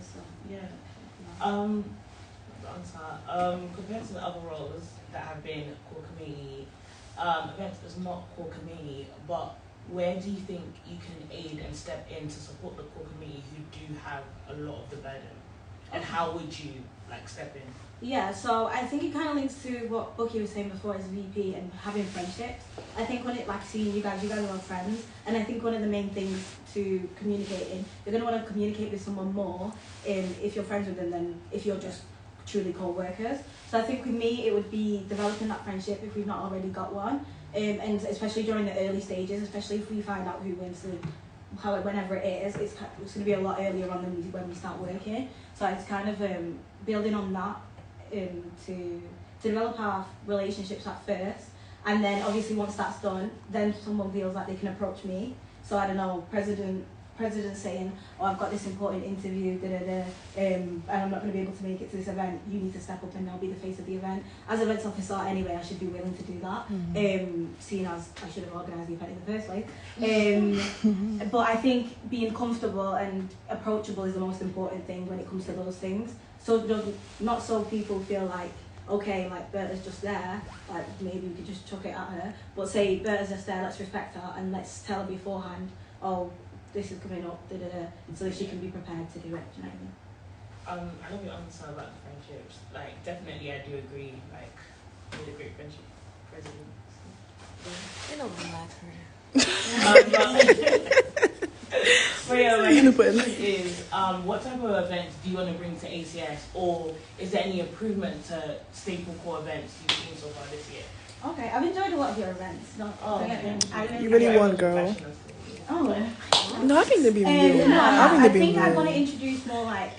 So Yeah. Compared to the other roles that have been core community, events is not core community, but where do you think you can aid and step in to support the core community who do have a lot of the burden? And how would you step in? yeah, so I think it kind of links to what Bucky was saying before as VP and having friendships. I think when it seeing you guys are all friends, and I think one of the main things to communicating, you're going to want to communicate with someone more if you're friends with them than if you're just truly co-workers. So I think with me it would be developing that friendship if we've not already got one, and especially during the early stages, especially if we find out who wins whenever it is, it's going to be a lot earlier on than when we start working. So it's kind of building on that to develop our relationships at first, and then obviously once that's done, then someone feels like they can approach me. So I don't know, president saying, oh, I've got this important interview, and I'm not going to be able to make it to this event, you need to step up and I'll be the face of the event. As events officer anyway, I should be willing to do that, seeing as I should have organised the event in the first place. But I think being comfortable and approachable is the most important thing when it comes to those things. So not so people feel like, okay, Berta's just there, maybe we could just chuck it at her, but say Berta's just there, let's respect her and let's tell her beforehand, oh, this is coming up, so that she can be prepared to do it. Do you know what I mean? I love your answer about the friendships. Definitely, I do agree. With a great friendship, president. They don't like her. But yeah, my question is, what type of events do you want to bring to ACS, or is there any improvement to staple core events you've seen so far this year? Okay, I've enjoyed a lot of your events. You really want, girl. Oh. No, I think they'd be real. I think I want to introduce more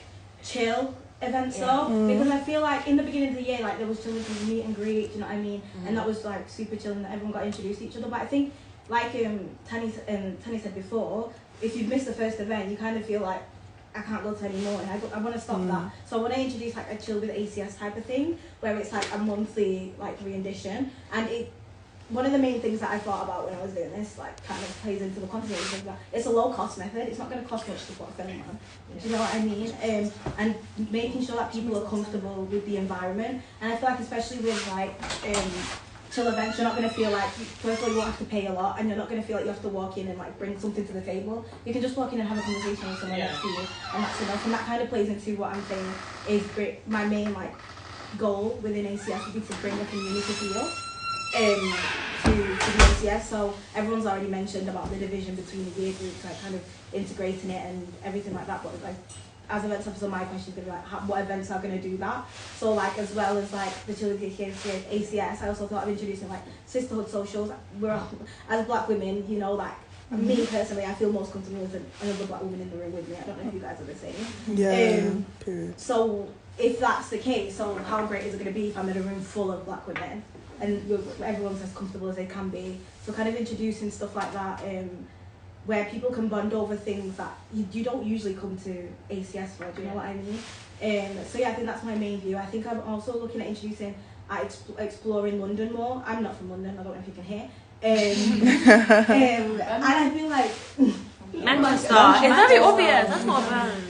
chill events because I feel like in the beginning of the year there was children's meet and greet, do you know what I mean? And that was super chill and everyone got introduced to each other. But I think Tani said before, if you've missed the first event, you kind of feel like I can't go to any more, and I want to stop that. So I want to introduce a chill with ACS type of thing where it's a monthly rendition, and one of the main things that I thought about when I was doing this, kind of plays into the continuity thing, that it's a low-cost method. It's not going to cost much to put a film on. Do you know what I mean? And making sure that people are comfortable with the environment. And I feel like especially with chill events, you're not going to feel first of all, you won't have to pay a lot, and you're not going to feel like you have to walk in and bring something to the table. You can just walk in and have a conversation with someone next to you, and that's enough. And that kind of plays into what I'm saying is great. My main goal within ACS would be to bring a community feel to the ACS. So everyone's already mentioned about the division between the year groups, kind of integrating it and everything like that. But as events officer, my question is going to be what events are going to do that? So as well as the Children's ACS, I also thought of introducing sisterhood socials. We're all, as black women, me personally, I feel most comfortable with another black woman in the room with me. I don't know if you guys are the same. Yeah. Period. So if that's the case, so how great is it going to be if I'm in a room full of black women and everyone's as comfortable as they can be? So kind of introducing stuff like that, where people can bond over things that you don't usually come to ACS for. Do you know what I mean? So yeah, I think that's my main view. I think I'm also looking at introducing exploring London more. I'm not from London. I don't know if you can hear. And I feel like Manchester. It's very obvious. That's not a brand.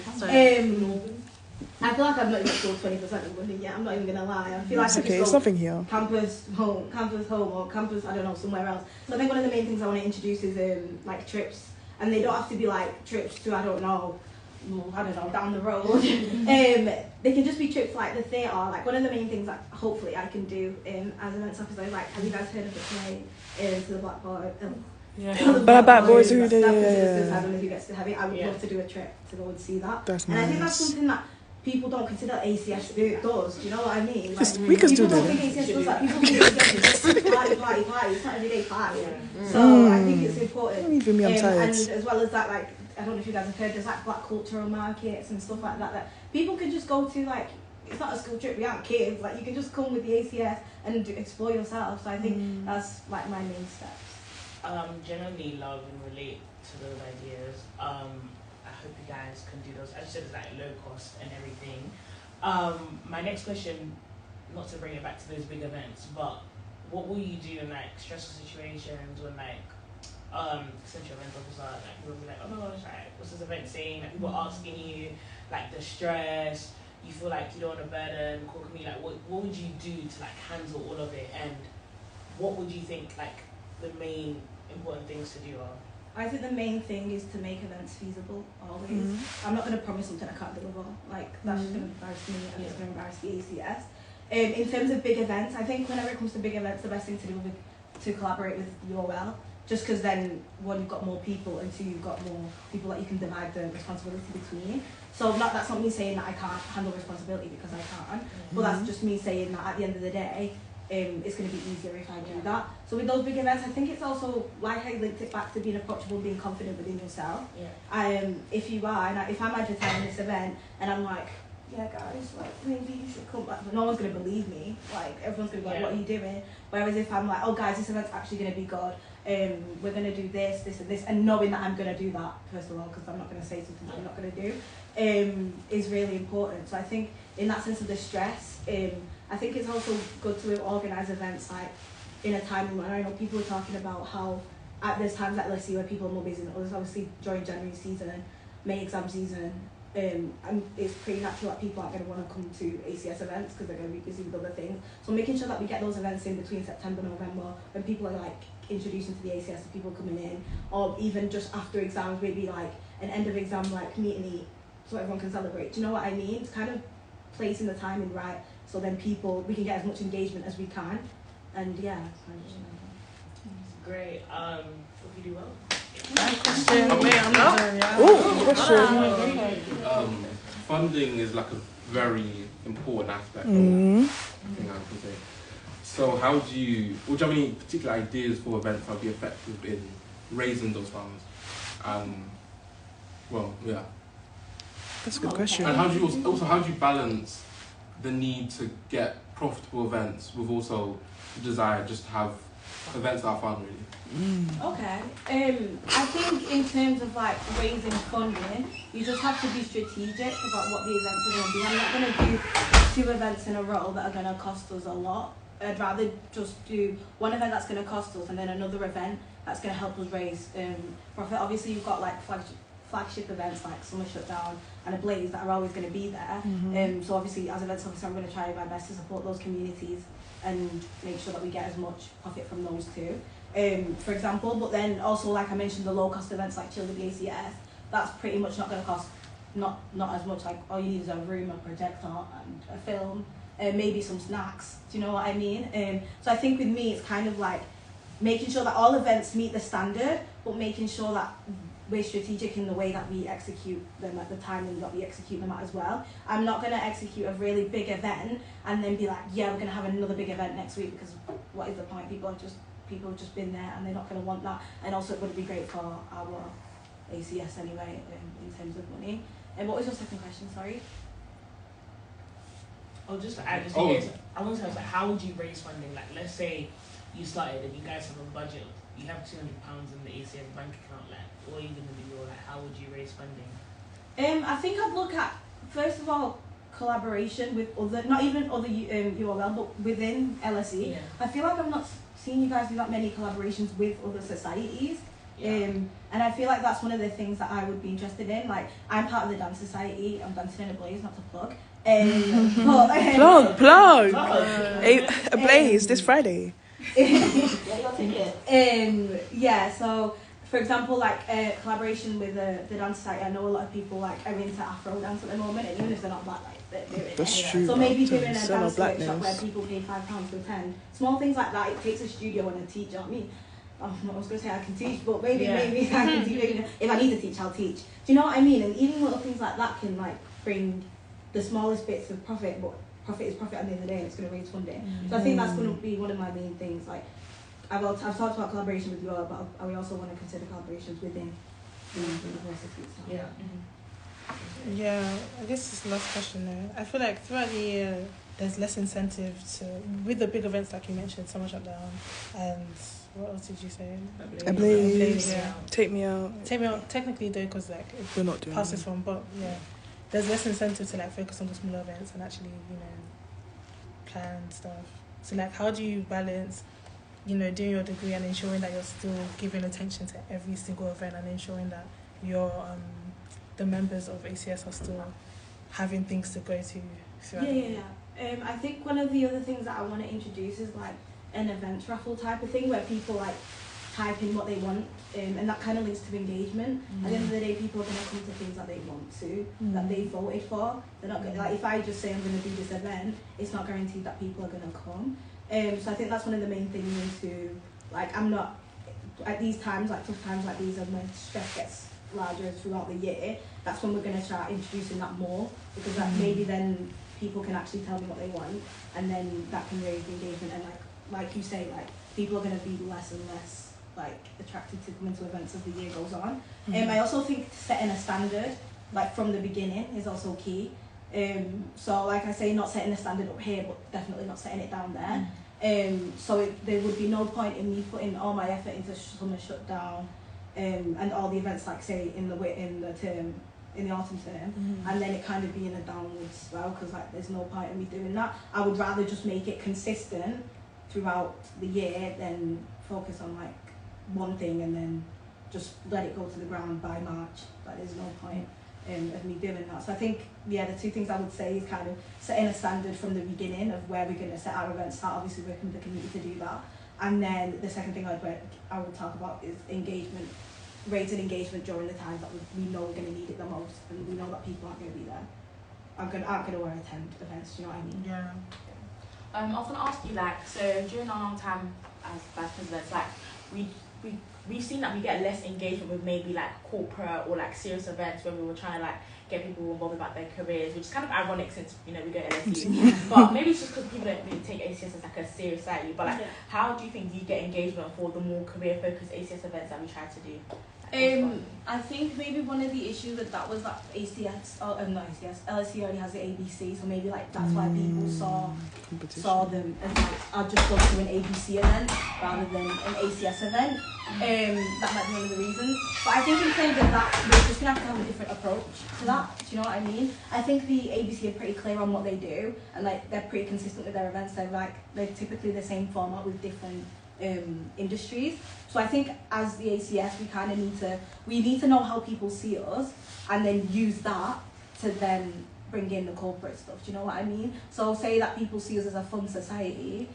I feel like I've not even explored 20% of London yet. I'm not even gonna lie. I feel like I it's nothing here. Campus home, or campus I don't know, somewhere else. So I think one of the main things I want to introduce is trips, and they don't have to be trips to I don't know down the road. They can just be trips the theatre. One of the main things that hopefully I can do as an events officer is have you guys heard of the play to the Black Boy? Black Boys Who Did. I don't know who gets to have it. I would love to do a trip to go and see that. That's and nice. I think that's something that people don't consider ACS does. Do you know what I mean? We could do that. People don't think ACS does that. People think ACS is party. It's not everyday party. So I think it's important. Even me, I'm tired. And as well as that, I don't know if you guys have heard, there's black cultural markets and stuff like that people can just go to. It's not a school trip. We aren't kids. You can just come with the ACS and explore yourself. So I think that's my main steps. Generally love and relate to those ideas. I hope you guys can do those. As you said, it's low cost and everything. My next question, not to bring it back to those big events, but what will you do in stressful situations when essentially event officer, like you'll be like, oh my gosh, like what's this event saying? Like people asking you, like the stress, you feel like you don't want to burden core community, like what would you do to like handle all of it, and what would you think like the main important things to do are? I think the main thing is to make events feasible always. I'm not going to promise something I can't deliver. Like that's just going to embarrass me and it's going to embarrass the ACS. In terms of big events, I think whenever it comes to big events, the best thing to do is to collaborate with UOL. Just because then, one, you've got more people, and two, you've got more people that you can divide the responsibility between. So that's not me saying that I can't handle responsibility, because I can, but that's just me saying that at the end of the day, it's going to be easier if I do that. So with those big events, I think it's also, like I linked it back to being approachable, being confident within yourself. If you are, and if I'm advertising this event, and I'm like, yeah guys, like maybe you should come back, but no one's going to believe me, like everyone's going to be like, what are you doing? Whereas if I'm like, oh guys, this event's actually going to be good, we're going to do this, this and this, and knowing that I'm going to do that, first of all, because I'm not going to say something that I'm not going to do, is really important. So I think in that sense of the stress, I think it's also good to organise events like in a timely manner. I know people are talking about how there's times at LSE where people are more busy than others, obviously during January season and May exam season. And it's pretty natural that people aren't going to want to come to ACS events because they're going to be busy with other things. So making sure that we get those events in between September and November, when people are like introducing to the ACS, and people coming in, or even just after exams, maybe like an end of exam like meet and eat, so everyone can celebrate. Do you know what I mean? It's kind of placing the timing right, so then we can get as much engagement as we can. And yeah, great. Hope you do well. Funding is like a very important aspect of that, I think I can say. So what do you have any particular ideas for events that would be effective in raising those funds? That's a good question. And how do you balance the need to get profitable events with also the desire just to have events that are fun, really? Okay. I think in terms of like raising funding, you just have to be strategic about what the events are going to be. I'm not going to do 2 events in a row that are going to cost us a lot. I'd rather just do one event that's going to cost us and then another event that's going to help us raise profit. Obviously, you've got like flagship events like Summer Shutdown and a Blaze that are always going to be there. So obviously, as events officer, I'm going to try my best to support those communities and make sure that we get as much profit from those too. For example, but then also, like I mentioned, the low cost events like Chill with the ACS, that's pretty much not going to cost not as much. Like all you need is a room, a projector, and a film, and maybe some snacks. Do you know what I mean? So I think with me, it's kind of like making sure that all events meet the standard, but making sure that we're strategic in the way that we execute them at the time and that we execute them at as well. I'm not going to execute a really big event and then be like, yeah, we're going to have another big event next week, because what is the point? People have just been there and they're not going to want that. And also it wouldn't be great for our ACS anyway in terms of money. And what was your second question, sorry? Oh, just to add, I want to ask, like, how would you raise funding? Like, let's say you started and you guys have a budget, you have £200 in the ACS bank account, like, what are you going to do? Like, how would you raise funding? I think I'd look at, first of all, collaboration with other, not even other UOL, but within LSE. I feel like I've not seen you guys do that many collaborations with other societies. And I feel like that's one of the things that I would be interested in. Like, I'm part of the dance society. I'm dancing in a Blaze, not to plug. Plug. A Blaze this Friday. So for example, like collaboration with the dance society, I know a lot of people like are into Afro dance at the moment, and even if they're not black, like they're doing That's it. true. So maybe doing a dance blackness. workshop where people pay £5 to attend. Small things like that. It takes a studio and a teacher. I mean, I was going to say I can teach, but maybe I can teach. Maybe, if I need to teach, I'll teach. Do you know what I mean? And even little things like that can like bring the smallest bits of profit, but profit is profit at the end of the day, and it's going to raise funding. So I think that's going to be one of my main things. Like, I've talked about collaboration with you all, but we also want to consider collaborations within the university itself. Yeah, I guess it's the last question there. I feel like throughout the year, there's less incentive with the big events like you mentioned, Summer Shutdown, and what else did you say? A Blaze. Blaze, yeah. Take me out. Technically though, because like we're not doing passes from, but yeah, there's less incentive to like focus on the smaller events and actually, plan stuff. So like, how do you balance you know, doing your degree and ensuring that you're still giving attention to every single event and ensuring that your the members of ACS are still having things to go to throughout the year. I think one of the other things that I want to introduce is like an events raffle type of thing where people like type in what they want, and that kind of links to engagement. At the end of the day, people are going to come to things that they want to, that they voted for. They're not going like, if I just say I'm going to do this event, it's not guaranteed that people are going to come. So I think that's one of the main things to, like, I'm not, at these times, like tough times like these, and when stress gets larger throughout the year, that's when we're going to start introducing that more, because that maybe then people can actually tell me what they want, and then that can raise the engagement, and like you say, like people are going to be less and less like attracted to coming to events as the year goes on. I also think setting a standard like from the beginning is also key. So like I say, not setting a standard up here, but definitely not setting it down there. So there would be no point in me putting all my effort into summer shutdown, and all the events, like say in the autumn term, and then it kind of being a downward swell, because like there's no point in me doing that. I would rather just make it consistent throughout the year than focus on like one thing and then just let it go to the ground by March. Like there's no point of me doing that. So I think the two things I would say is kind of setting a standard from the beginning of where we're going to set our events, start obviously working with the community to do that, and then the second thing I would talk about is engagement, raising engagement during the times that we know we're going to need it the most, and we know that people aren't going to be there, aren't going to want to attend events. Do you know what I mean? Yeah. I was going to ask you, like, so during our long time as vice presidents, like, we've seen that we get less engagement with maybe like corporate or like serious events when we were trying to like get people involved about their careers, which is kind of ironic since, you know, we go to LSU. But maybe it's just because people don't really take ACS as like a serious society. But like, how do you think you get engagement for the more career-focused ACS events that we try to do? I think maybe one of the issues with that was that LSU already has the ABC, so maybe like that's why people saw them as like, I'll just go to an ABC event rather than an ACS event. That might be one of the reasons. But I think in terms of that, we're just gonna have to have a different approach to that. Do you know what I mean? I think the ABC are pretty clear on what they do, and like they're pretty consistent with their events. They're typically the same format with different industries. So I think as the ACS, we kind of need to know how people see us, and then use that to then bring in the corporate stuff. Do you know what I mean? So say that people see us as a fun society.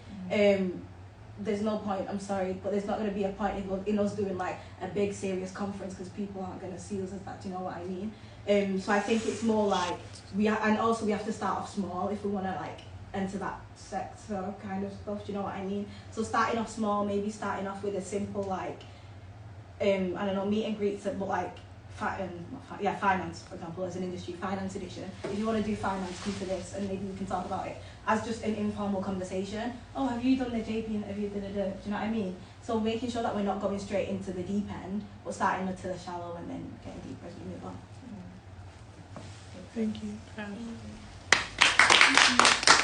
There's no point, I'm sorry, but there's not going to be a point in us doing like a big serious conference, because people aren't going to see us as that. Do you know what I mean? So I think it's more like we have to start off small if we want to like enter that sector kind of stuff. Do you know what I mean? So starting off small, maybe starting off with a simple like I don't know, meet and greets, but like finance, for example, as an industry, finance edition. If you want to do finance, come to this, and maybe we can talk about it as just an informal conversation. Oh, have you done the JP interview? Do you know what I mean? So making sure that we're not going straight into the deep end, but starting to the shallow and then getting deeper as we move on. Thank you. Thank you.